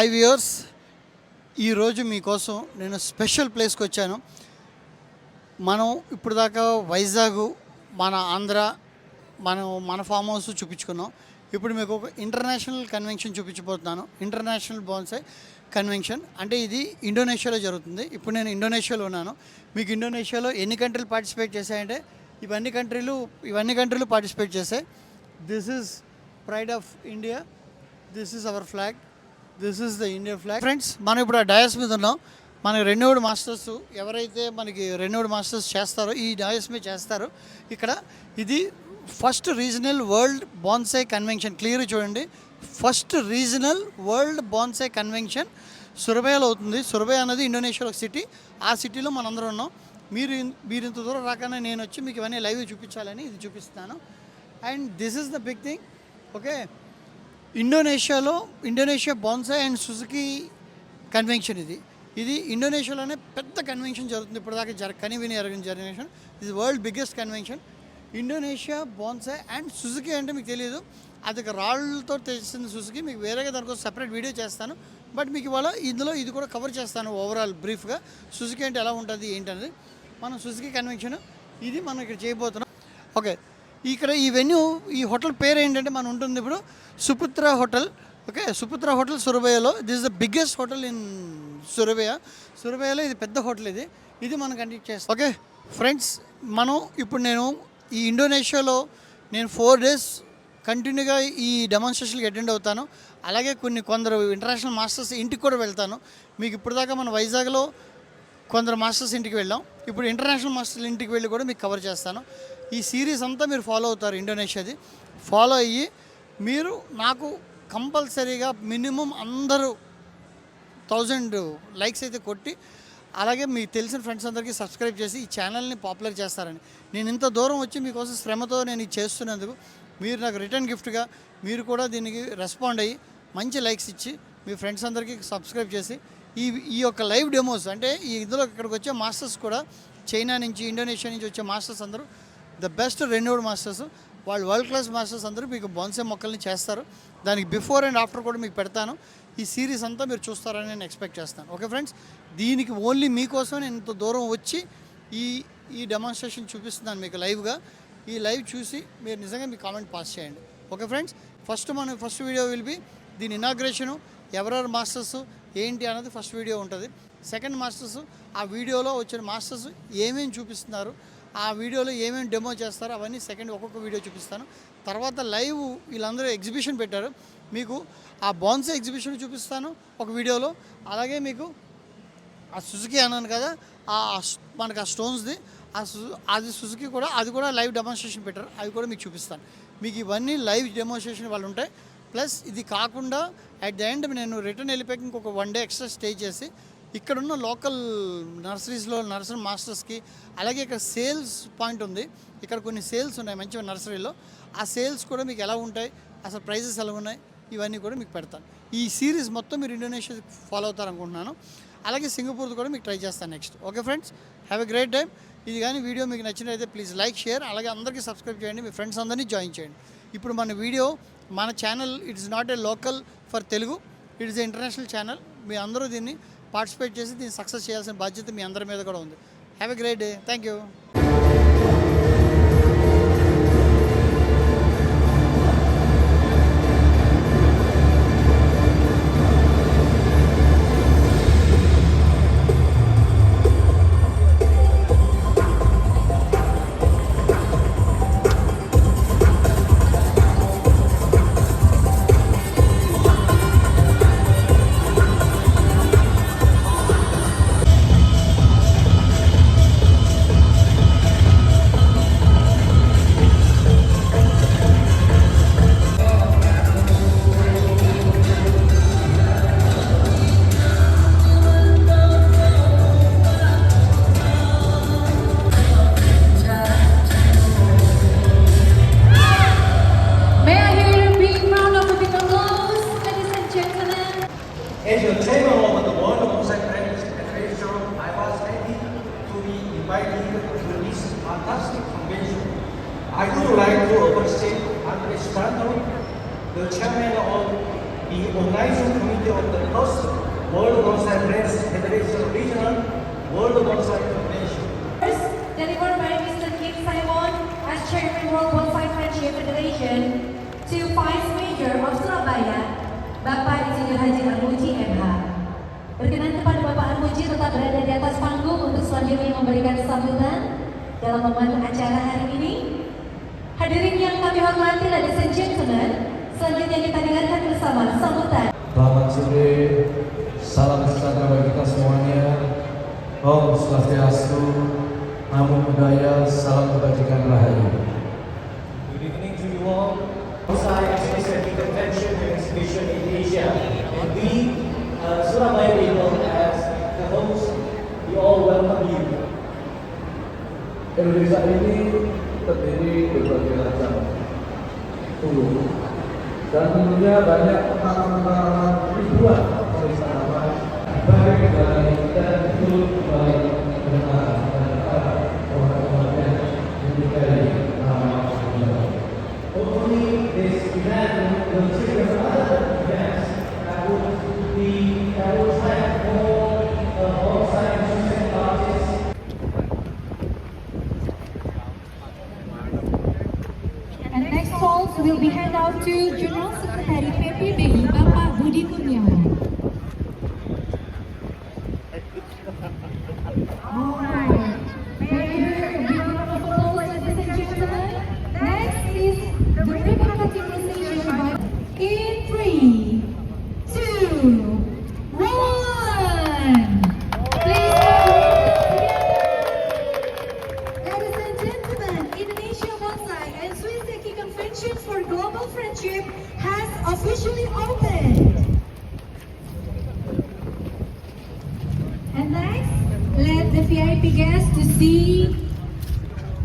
Hi viewers, ఈరోజు మీకోసం నేను స్పెషల్ ప్లేస్కి వచ్చాను. మనం ఇప్పుడు దాకా వైజాగ్, మన ఆంధ్ర, మన ఫామ్ హౌస్ చూపించుకున్నాం. ఇప్పుడు మీకు ఒక ఇంటర్నేషనల్ కన్వెన్షన్ చూపించబోతున్నాను. ఇంటర్నేషనల్ బోన్సాయ్ కన్వెన్షన్ అంటే ఇది ఇండోనేషియాలో జరుగుతుంది. ఇప్పుడు నేను ఇండోనేషియాలో ఉన్నాను. మీకు ఇండోనేషియాలో ఎన్ని కంట్రీలు పార్టిసిపేట్ చేశాయంటే ఇవన్నీ కంట్రీలు పార్టిసిపేట్ చేశాయి. This is pride of India, this is our flag, this is the Indian flag. Friends, మనం ఇప్పుడు ఆ డయాస్ మీద ఉన్నాం. మనకి రెన్యూడ్ మాస్టర్స్ ఎవరైతే మనకి రెన్యూడ్ మాస్టర్స్ చేస్తారో ఈ డయాస్ మీద చేస్తారు. ఇక్కడ ఇది first regional world bonsai convention. Clear చూడండి, first regional world bonsai convention సురబయాలో అవుతుంది. సురబయ అనేది ఇండోనేషియాలో ఒక సిటీ. ఆ సిటీలో మనందరం ఉన్నాం. మీరు ఇంత దూరం రాగానే నేను వచ్చి మీకు ఇవన్నీ లైవ్ చూపించాలని ఇది చూపిస్తాను. And this is the big thing. Okay, Indonesia bonsai and Suzuki convention. ఇది ఇండోనేషియాలోనే పెద్ద కన్వెన్షన్ జరుగుతుంది. ఇప్పటిదాకా కనివిని ఎరగని కన్వెన్షన్. ఇది world biggest convention. Indonesia bonsai and Suzuki అంటే మీకు తెలియదు, అది రాళ్ళతో తెచ్చింది సుజుకి. మీకు వేరేగా దానికోసం సపరేట్ వీడియో చేస్తాను. బట్ మీకు ఇవాళ ఇందులో ఇది కూడా కవర్ చేస్తాను ఓవరాల్ బ్రీఫ్గా. సుజుకి అంటే ఎలా ఉంటుంది ఏంటనేది. మనం సుజుకి కన్వెన్షన్ ఇది మనం ఇక్కడ చేయబోతున్నాం. ఓకే, ఇక్కడ ఈ వెన్యూ, ఈ హోటల్ పేరు ఏంటంటే మనం ఉంటుంది ఇప్పుడు Suputra hotel. Okay, Suputra hotel సురబయలో. This is the biggest hotel in సురబయలో ఇది పెద్ద హోటల్. ఇది మనం కండక్ట్ చేస్తాం. ఓకే ఫ్రెండ్స్, నేను ఈ ఇండోనేషియాలో 4 days కంటిన్యూగా ఈ డెమాన్స్ట్రేషన్కి అటెండ్ అవుతాను. అలాగే కొందరు ఇంటర్నేషనల్ మాస్టర్స్ ఇంటికి కూడా వెళ్తాను. మీకు ఇప్పుడు దాకా మన వైజాగ్లో కొందరు మాస్టర్స్ ఇంటికి వెళ్ళాం. ఇప్పుడు ఇంటర్నేషనల్ మాస్టర్స్ ఇంటికి వెళ్ళి కూడా మీకు కవర్ చేస్తాను. ఈ సిరీస్ అంతా మీరు ఫాలో అవుతారు. ఇండోనేషియాది ఫాలో అయ్యి మీరు నాకు కంపల్సరీగా మినిమం అందరూ 1000 లైక్స్ అయితే కొట్టి, అలాగే మీకు తెలిసిన ఫ్రెండ్స్ అందరికీ సబ్స్క్రైబ్ చేసి ఈ ఛానల్ని పాపులర్ చేస్తారని. నేను ఇంత దూరం వచ్చి మీకోసం శ్రమతో నేను ఇది చేస్తున్నందుకు మీరు నాకు రిటర్న్ గిఫ్ట్గా మీరు కూడా దీనికి రెస్పాండ్ అయ్యి మంచి లైక్స్ ఇచ్చి మీ ఫ్రెండ్స్ అందరికీ సబ్స్క్రైబ్ చేసి ఈ యొక్క లైవ్ డెమోస్ అంటే ఇందులో ఇక్కడికి వచ్చే మాస్టర్స్ కూడా చైనా నుంచి, ఇండోనేషియా నుంచి వచ్చే మాస్టర్స్ అందరూ ద బెస్ట్ రెన్యూడ్ మాస్టర్స్. వాళ్ళు వరల్డ్ క్లాస్ మాస్టర్స్ అందరూ మీకు బోన్సాయ్ మొక్కల్ని చేస్తారు. దానికి బిఫోర్ అండ్ ఆఫ్టర్ కూడా మీకు పెడతాను. ఈ సిరీస్ అంతా మీరు చూస్తారని నేను ఎక్స్పెక్ట్ చేస్తాను. ఓకే ఫ్రెండ్స్, దీనికి ఓన్లీ మీకోసం నేను ఇంత దూరం వచ్చి ఈ డెమాన్స్ట్రేషన్ చూపిస్తున్నాను మీకు లైవ్గా. ఈ లైవ్ చూసి మీరు నిజంగా మీ కామెంట్ పాస్ చేయండి. Okay friends, first video will be దీని ఇనాగ్రేషను, ఎవరెవరు మాస్టర్స్ ఏంటి అన్నది ఫస్ట్ వీడియో ఉంటుంది. సెకండ్ మాస్టర్స్, ఆ వీడియోలో వచ్చిన మాస్టర్స్ ఏమేమి చూపిస్తున్నారు, ఆ వీడియోలో ఏమేమి డెమో చేస్తారో అవన్నీ సెకండ్ ఒక్కొక్క వీడియో చూపిస్తాను. తర్వాత లైవ్ వీళ్ళందరూ ఎగ్జిబిషన్ పెట్టారు, మీకు ఆ బోన్సాయ్ ఎగ్జిబిషన్ చూపిస్తాను ఒక వీడియోలో. అలాగే మీకు ఆ సుజుకి అన్నాను కదా, మనకు ఆ స్టోన్స్ది అది సుజుకి కూడా, అది కూడా లైవ్ డెమాన్స్ట్రేషన్ పెట్టారు, అవి కూడా మీకు చూపిస్తాను. మీకు ఇవన్నీ లైవ్ డెమాన్స్ట్రేషన్ వాళ్ళు ఉంటాయి. ప్లస్ ఇది కాకుండా అట్ ద ఎండ్ నేను రిటర్న్ వెళ్ళిపోయాక ఇంకొక 1 day ఎక్స్ట్రా స్టే చేసి ఇక్కడున్న లోకల్ నర్సరీ మాస్టర్స్కి, అలాగే ఇక్కడ సేల్స్ పాయింట్ ఉంది, ఇక్కడ కొన్ని సేల్స్ ఉన్నాయి మంచిగా నర్సరీలో. ఆ సేల్స్ కూడా మీకు ఎలా ఉంటాయి, అసలు ప్రైజెస్ ఎలా ఉన్నాయి, ఇవన్నీ కూడా మీకు పెడతాను. ఈ సిరీస్ మొత్తం మీరు ఇండోనేషియా ఫాలో అవుతారనుకుంటున్నాను. అలాగే సింగపూర్ కూడా మీకు ట్రై చేస్తాను next. Okay friends, have a great time. ఇది కానీ వీడియో మీకు నచ్చినట్లయితే ప్లీజ్ లైక్, షేర్, అలాగే అందరికీ సబ్స్క్రైబ్ చేయండి, మీ ఫ్రెండ్స్ అందరినీ జాయిన్ చేయండి. ఇప్పుడు మన channel it is not a local for Telugu, it is a international channel. మీ అందరూ దీన్ని పార్టిసిపేట్ చేసి దీన్ని సక్సెస్ చేయాల్సిన బాధ్యత మీ అందరి మీద కూడా ఉంది. Have a great day. Thank you. As your chairman of the World Bonsai Federation, I was happy to be invited to this fantastic convention. I would like to appreciate and extend the chairman of the organizing committee of the first World Bonsai Friends Federation Regional World Bonsai Convention. First, delivered by Mr. Kim Simon as Chairman World Bonsai Friendship Federation to Vice Major of Surabaya, Bapak Insinyur Haji Armuji MH. Berkenan kepada Bapak Armuji tetap berada di atas panggung untuk selanjutnya memberikan sambutan dalam momen acara hari ini. Hadirin yang kami hormati, ladies and gentlemen, selanjutnya kita dengarkan bersama sambutan. Selamat sore, salam sejahtera bagi kita semuanya. Om Swastiastu, Namo Buddhaya, salam kebajikan rahayu. Good evening to you all. Bonsai Suiseki Convention and Exhibition in Asia. And we, Surabaya people, as the host, we all welcome you. Indonesia ini terdiri berbagai macam pulau dan tentunya banyak pengalaman ribuan wisatawan baik dari kita itu baik benar dan orang-orangnya menyukai nama Allah. Hopefully this event will trigger other events that will have more bonsai and Suiseki artists. And next calls will be handed out to General Secretary PPBI, Bapak Budi Kurniawan. Alright, thank you. Big round of applause, ladies and gentlemen. Next is the ribbon cutting procession by in 3, 2, 1. Please ladies and gentlemen, Indonesia Bonsai and Suiseki Convention for Global Friendship has officially opened. And next, let the VIP guests to see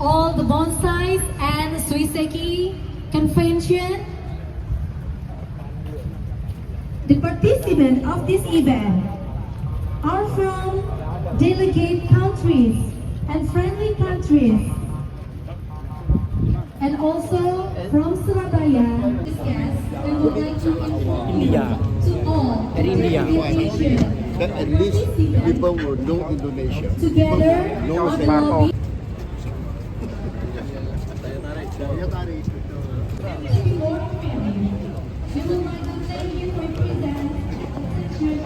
all the bonsais and Suiseki Convention. The participants of this event are from delegate countries and friendly countries, and also from Surabaya. Yes, we would like to inform you to all delegation that at least people will know Indonesia. together Know on that- the lobby. Daya tarik. We would like to thank you for present attention.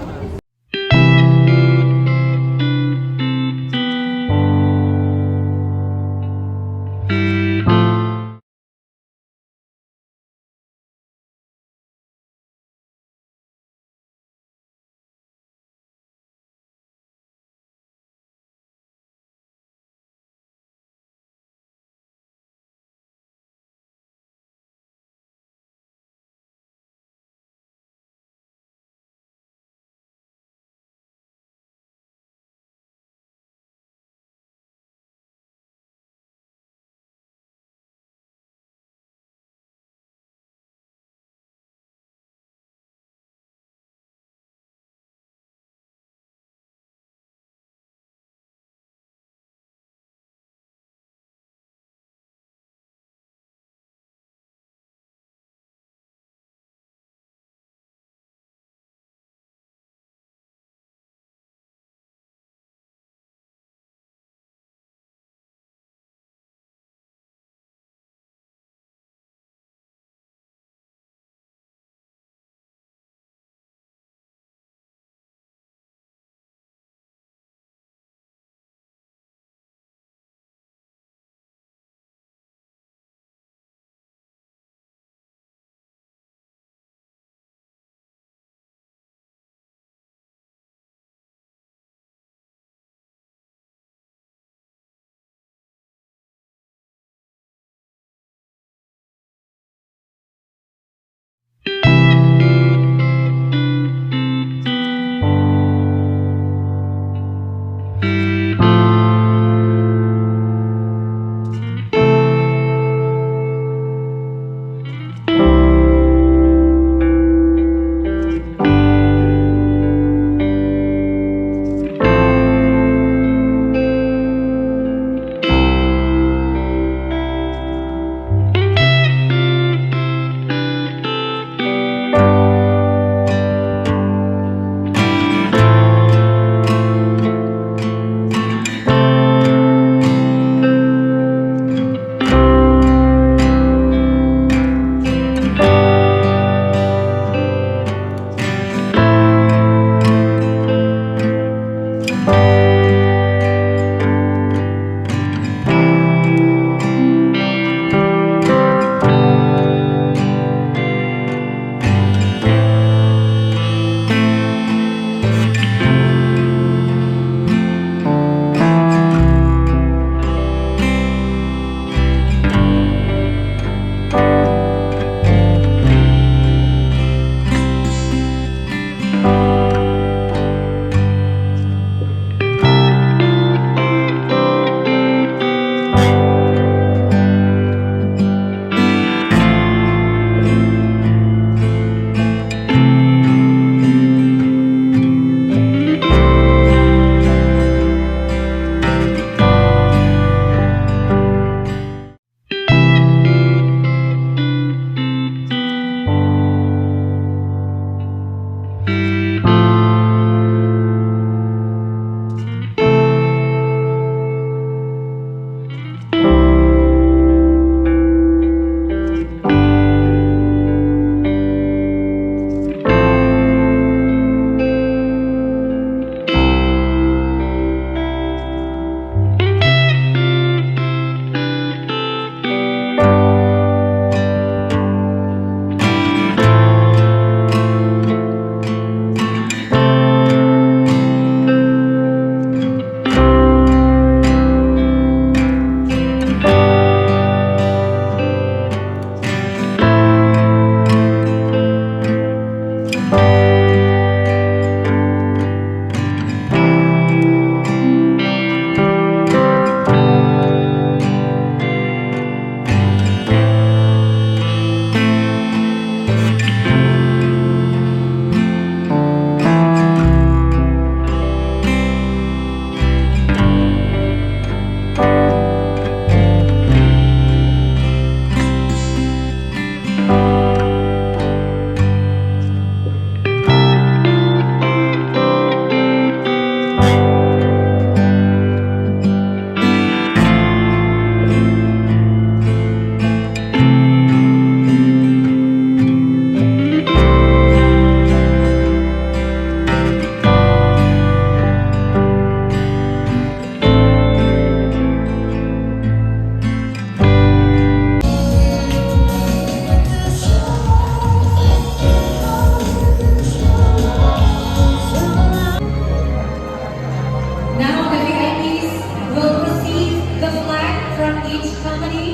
from each company.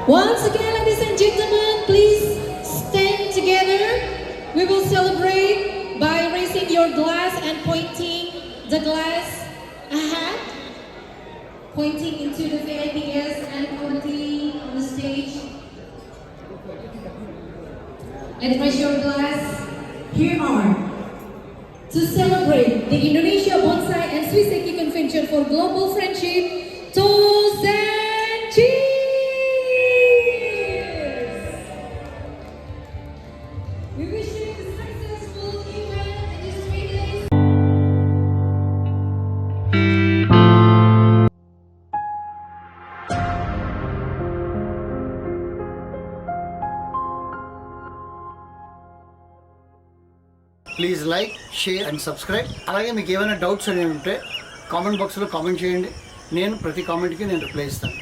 Once again, ladies and gentlemen, please stand together. We will celebrate by raising your glass and pointing the glass ahead, pointing into the VIPs and pointing on the stage. And raise your glass. Here are to celebrate the Indonesia Bonsai and Suiseki Convention for Global Friendship. Toast and cheers! We wish you a successful event in these 3 days. Please like, share and subscribe. అలాగే మీకు ఏమైనా doubts అనేవి ఉంటే comment బాక్స్లో comment చేయండి. నేను ప్రతి కామెంట్కి reply ఇస్తాను.